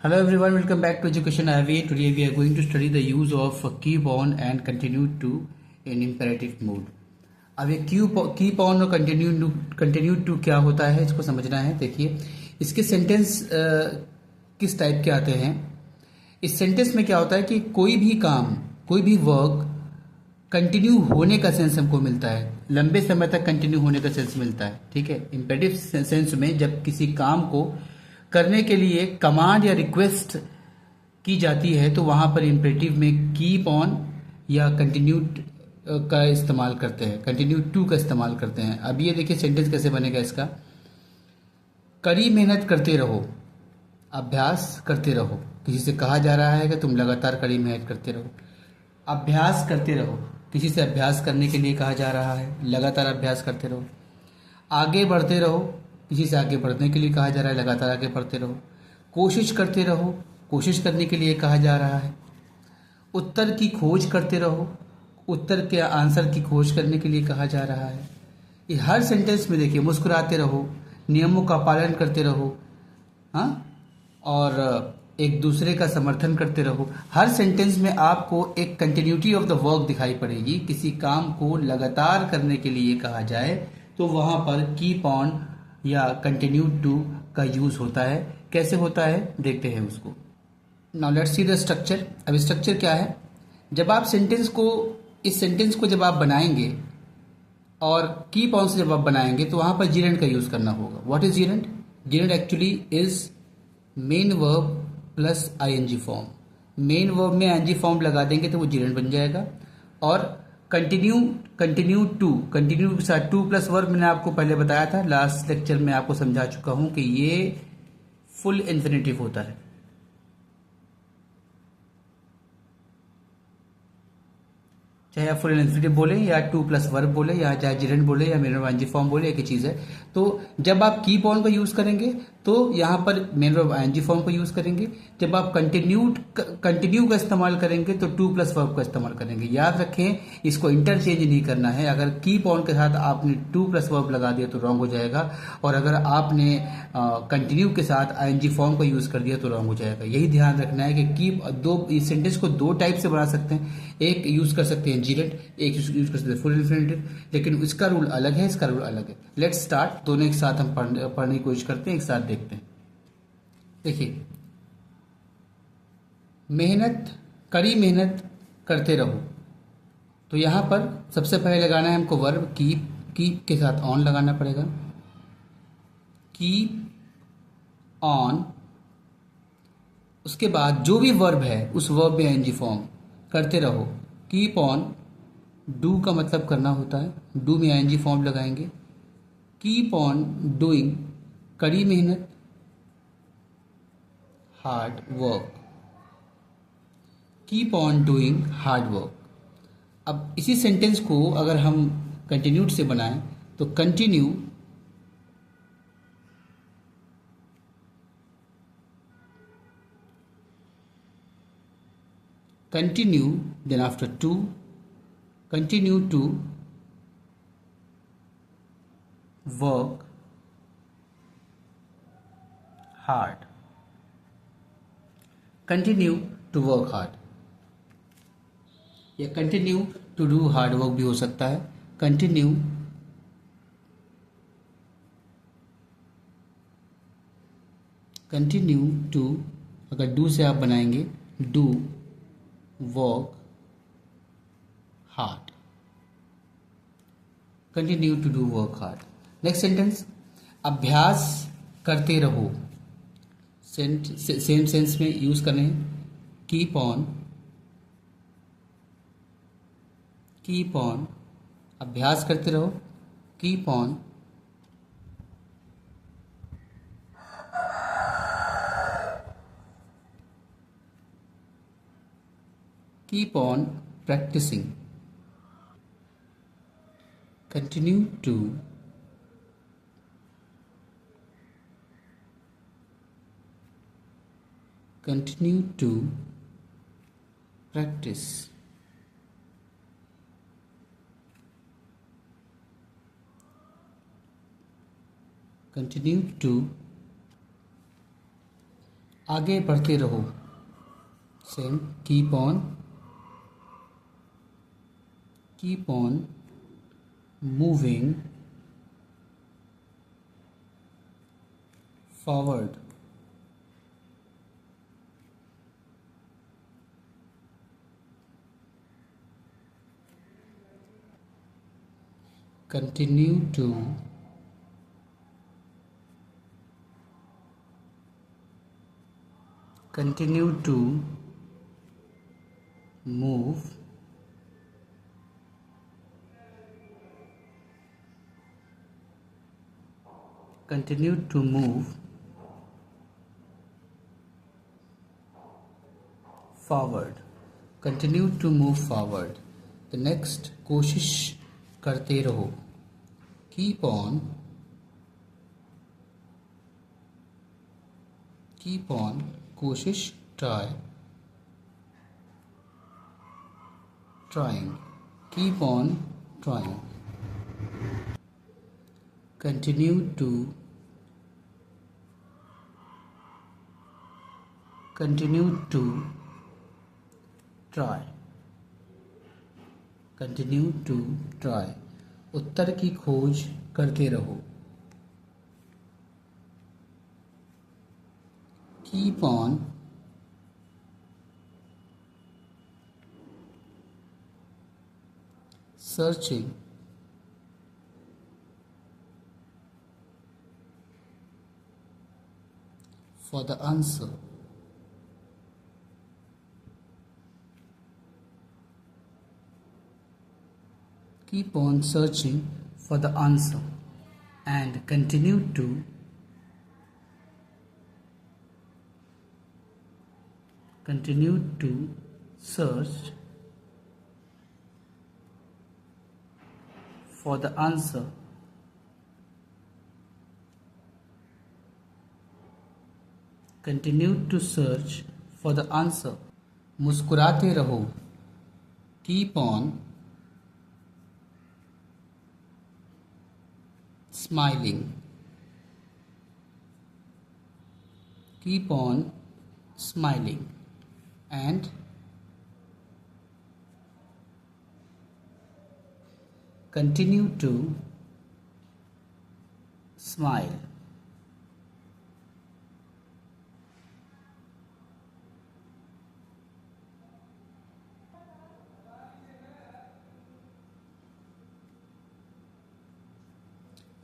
Hello everyone, welcome back to Education IVA. Today we are going to study the use of keep on and continue to in imperative mode. अब ये keep on और continue to क्या होता है इसको समझना है. देखिए इसके सेंटेंस किस टाइप के आते हैं. इस सेंटेंस में क्या होता है कि कोई भी काम, कोई भी वर्क कंटिन्यू होने का सेंस हमको मिलता है, लंबे समय तक कंटिन्यू होने का सेंस मिलता है. ठीक है, इम्पेरेटिव सेंस में जब किसी काम को करने के लिए कमांड या रिक्वेस्ट की जाती है तो वहां पर इम्पेरेटिव में कीप ऑन या कंटिन्यू का इस्तेमाल करते हैं, कंटिन्यू टू का इस्तेमाल करते हैं. अब ये देखिए सेंटेंस कैसे बनेगा इसका. कड़ी मेहनत करते रहो, अभ्यास करते रहो. किसी से कहा जा रहा है कि तुम लगातार कड़ी मेहनत करते रहो. अभ्यास करते रहो, किसी से अभ्यास करने के लिए कहा जा रहा है, लगातार अभ्यास करते रहो. आगे बढ़ते रहो, किसी से आगे बढ़ने के लिए कहा जा रहा है, लगातार आगे बढ़ते रहो. कोशिश करते रहो, कोशिश करने के लिए कहा जा रहा है. उत्तर की खोज करते रहो, उत्तर के आंसर की खोज करने के लिए कहा जा रहा है. ये हर सेंटेंस में देखिए मुस्कुराते रहो, नियमों का पालन करते रहो, हाँ, और एक दूसरे का समर्थन करते रहो. हर सेंटेंस में आपको एक कंटिन्यूटी ऑफ द वर्क दिखाई पड़ेगी. किसी काम को लगातार करने के लिए कहा जाए तो वहां पर कीप ऑन या कंटिन्यू टू का यूज होता है. कैसे होता है देखते हैं उसको. Now let's see the structure. अब स्ट्रक्चर क्या है. जब आप इस सेंटेंस को जब आप बनाएंगे और कीप ऑन से जब आप बनाएंगे तो वहां पर जीरेंट का यूज करना होगा. What is gerund. Gerund actually is main verb plus ING form. Main verb में आईएनजी फॉर्म लगा देंगे तो वो जीरेंट बन जाएगा. और कंटिन्यू के साथ टू प्लस वर्ब मैंने आपको पहले बताया था, लास्ट लेक्चर में आपको समझा चुका हूं कि ये फुल इन्फिनेटिव होता है. चाहे आप फुल इन्फिनेटिव बोले या टू प्लस वर्ब बोले या चाहे जिरेंट बोले या मेन वर्ब आईएनजी फॉर्म बोले, एक ही चीज है. तो जब आप कीप ऑन का यूज करेंगे तो यहां पर मेन वर्ब आईएनजी फॉर्म का यूज करेंगे. जब आप कंटिन्यू का इस्तेमाल करेंगे तो टू प्लस वर्ब का इस्तेमाल करेंगे. याद रखें, इसको इंटरचेंज नहीं करना है. अगर कीप ऑन के साथ आपने टू प्लस वर्ब लगा दिया तो रॉन्ग हो जाएगा, और अगर आपने कंटिन्यू के साथ आईएनजी फॉर्म का यूज कर दिया तो रॉन्ग हो जाएगा. यही ध्यान रखना है कि कीप इस सेंटेंस को दो टाइप से बना सकते हैं. एक यूज कर सकते हैं जीरेंट, एक यूज कर सकते हैं फुल इन्फिनेटिव, लेकिन इसका रूल अलग है, इसका रूल अलग है. Let's start. दोनों एक साथ हम पढ़ने की कोशिश करते हैं, एक साथ देखते हैं. देखिए, कड़ी मेहनत करते रहो. तो यहां पर सबसे पहले लगाना है हमको वर्ब कीप के साथ ऑन लगाना पड़ेगा. Keep on. उसके बाद जो भी वर्ब है उस वर्ब में एनजी फॉर्म करते रहो. कीप ऑन, डू का मतलब करना होता है, डू में आईएनजी फॉर्म लगाएंगे. कीप ऑन डूइंग, कड़ी मेहनत, hard work. Keep on doing hard work. अब इसी सेंटेंस को अगर हम कंटिन्यूड से बनाएं तो continue then after to, continue to work hard. Continue to work hard या continue to do hard work भी हो सकता है. कंटिन्यू टू, अगर डू से आप बनाएंगे do work hard. Continue to do work hard. Next sentence, अभ्यास करते रहो. सेम सेंस में यूज करें. कीप ऑन, अभ्यास करते रहो. Keep on, keep on practicing. Continue to practice. Continue to आगे बढ़ते रहो, same keep on moving forward, continue to move forward, continue to move forward. The next, कोशिश करते रहो, keep on कोशिश, trying, keep on trying. Continue to try, उत्तर की खोज करते रहो, keep on searching for the answer, keep on searching for the answer, and continue to search for the answer, continue to search for the answer. मुस्कुराते रहो, keep on smiling, and continue to smile.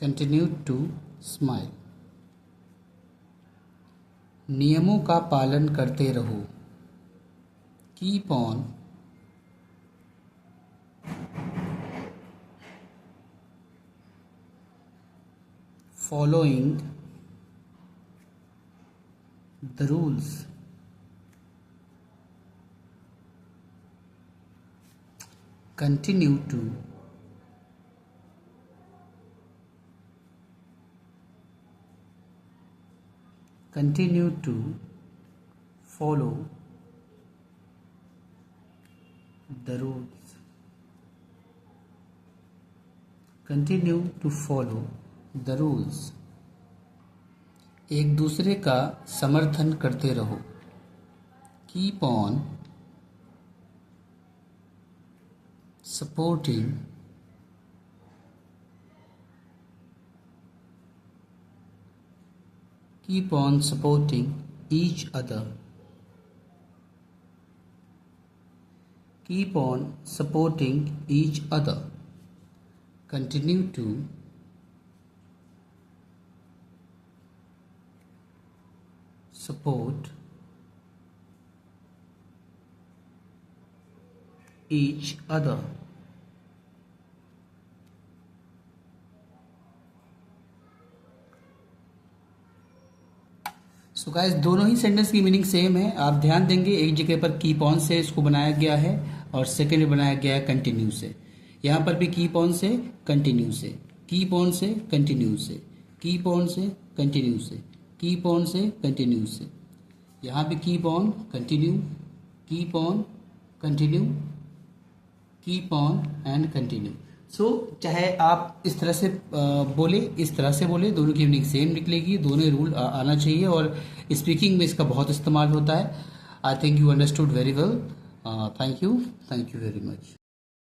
Continue to smile. नियमों का पालन करते रहो, keep on following the rules, continue to follow the rules, एक दूसरे का समर्थन करते रहो, keep on supporting each other, continue to support each other. So guys, दोनों ही सेंटेंस की मीनिंग सेम है। आप ध्यान देंगे, एक जगह पर कीप ऑन से इसको बनाया गया है और सेकेंड में बनाया गया है कंटिन्यू से। यहाँ पर भी कीप ऑन से कंटिन्यू से, कीप ऑन से कंटिन्यू से, कीप ऑन से कंटिन्यू से, कीप ऑन से कंटिन्यू से। यहाँ पे keep on continue, keep on continue, keep on and continue. चाहे आप इस तरह से बोले, इस तरह से बोले, दोनों की मीनिंग सेम निकलेगी, दोनों रूल आना चाहिए। और स्पीकिंग में इसका बहुत इस्तेमाल होता है। I think you understood very well. Thank you very much.